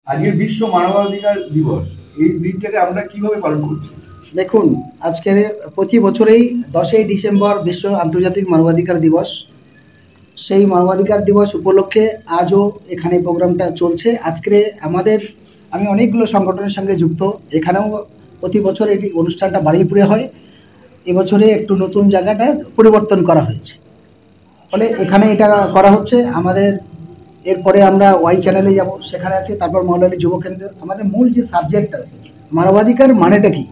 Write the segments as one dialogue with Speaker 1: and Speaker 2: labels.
Speaker 1: আজকে বিশ্ব মানবাধিকার দিবস, এই দিনটাকে আমরা কিভাবে পালন করছি?
Speaker 2: দেখুন, আজকের প্রতি বছরেই 10ই ডিসেম্বর বিশ্ব আন্তর্জাতিক মানবাধিকার দিবস। সেই মানবাধিকার দিবস উপলক্ষে আজও এখানে প্রোগ্রামটা চলছে। আজকে আমি অনেকগুলো সংগঠনের সঙ্গে যুক্ত। এখানেও প্রতি বছর এই অনুষ্ঠানটা বারুইপুরে হয়। এবছরে একটু নতুন জায়গাটা পরিবর্তন করা হয়েছে, ফলে এখানে এটা করা হচ্ছে। এরপরে আমরা ওয়াই চ্যানেলে যাব, সেখানে আছে। তারপর মৌলালী যুব কেন্দ্র। আমাদের মূল যে সাবজেক্ট আছে, মানবাধিকার মানেটা কি,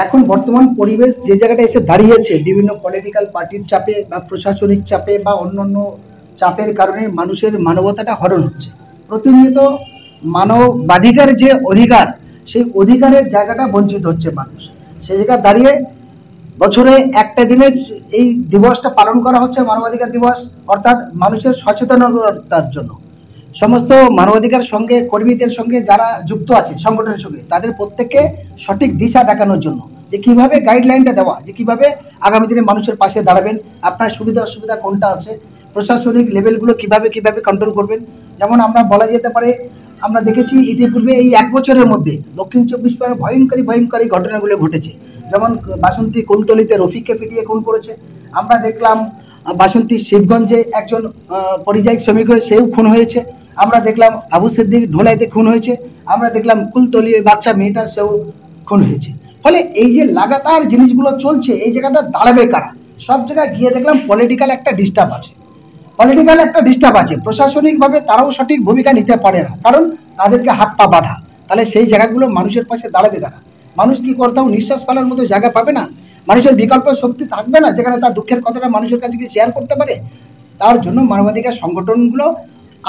Speaker 2: এখন বর্তমান পরিবেশ যে জায়গাটা এসে দাঁড়িয়েছে, বিভিন্ন পলিটিক্যাল পার্টির চাপে বা প্রশাসনিক চাপে বা অন্যান্য চাপের কারণে মানুষের মানবতাটা হরণ হচ্ছে। প্রতিনিয়ত মানবাধিকার যে অধিকার, সেই অধিকারের জায়গাটা বঞ্চিত হচ্ছে মানুষ। সেই জায়গায় দাঁড়িয়ে বছরে একটা দিনে এই দিবসটা পালন করা হচ্ছে, মানবাধিকার দিবস, অর্থাৎ মানুষের সচেতনতার জন্য। সমস্ত মানবাধিকার সঙ্গে কর্মীদের সঙ্গে যারা যুক্ত আছে সংগঠনের সঙ্গে, তাদের প্রত্যেককে সঠিক দিশা দেখানোর জন্য, যে কিভাবে গাইডলাইনটা দেওয়া, যে কিভাবে আগামী দিনে মানুষের পাশে দাঁড়াবেন, আপনার সুবিধা অসুবিধা কোনটা আছে, প্রশাসনিক লেভেলগুলো কিভাবে কিভাবে কন্ট্রোল করবেন। যেমন আমরা বলা যেতে পারে, আমরা দেখেছি ইতিপূর্বে এই 1 বছরের মধ্যে দক্ষিণ 24 পরগনায় ভয়ঙ্করী ঘটনাগুলো ঘটেছে। যেমন বাসন্তী কুলতলিতে রফিককে পিটিয়ে খুন করেছে। আমরা দেখলাম বাসন্তী শিবগঞ্জে একজন পরিযায়ী শ্রমিক হয়ে সেও খুন হয়েছে। আমরা দেখলাম আবু সিদ্দিক ঢোলাইতে খুন হয়েছে। আমরা দেখলাম কুলতলি বাচ্চা মেয়েটা সেও খুন হয়েছে। ফলে এই যে লাগাতার জিনিসগুলো চলছে, এই জায়গাটা দাঁড়াবে কারা? সব জায়গায় গিয়ে দেখলাম পলিটিক্যাল একটা ডিস্টার্ব আছে। প্রশাসনিকভাবে তারাও সঠিক ভূমিকা নিতে পারে না, কারণ তাদেরকে হাত পা বাঁধা। তাহলে সেই জায়গাগুলো মানুষের পাশে দাঁড়াবে কারা? মানুষ কি করতেও নিঃশ্বাস ফেলার মতো জায়গা পাবে না? মানুষের বিকল্প শক্তি থাকবে না যেখানে তার দুঃখের কথাটা মানুষের কাছে গিয়ে শেয়ার করতে পারে? তার জন্য মানবাধিকার সংগঠনগুলো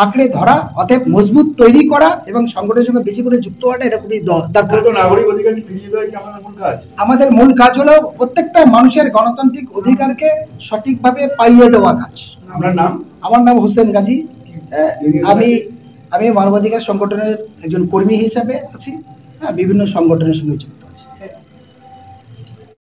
Speaker 2: আঁকড়ে ধরা, অতএব মজবুত তৈরি করা এবং সংগঠনের সঙ্গে বেশি করে যুক্ত হওয়াটা এটা খুবই দরকার।
Speaker 1: নাগরিক অধিকার ফিরিয়ে দেওয়া কি আমাদের মূল কাজ?
Speaker 2: আমাদের মূল কাজ হলো প্রত্যেকটা মানুষের গণতান্ত্রিক অধিকারকে সঠিকভাবে পাইয়ে দেওয়া কাজ।
Speaker 1: আপনার নাম?
Speaker 2: আমার নাম হোসেন গাজী। আমি আমি মানবাধিকার সংগঠনের একজন কর্মী হিসাবে আছি। বিভিন্ন সংগঠনের সঙ্গে যুক্ত।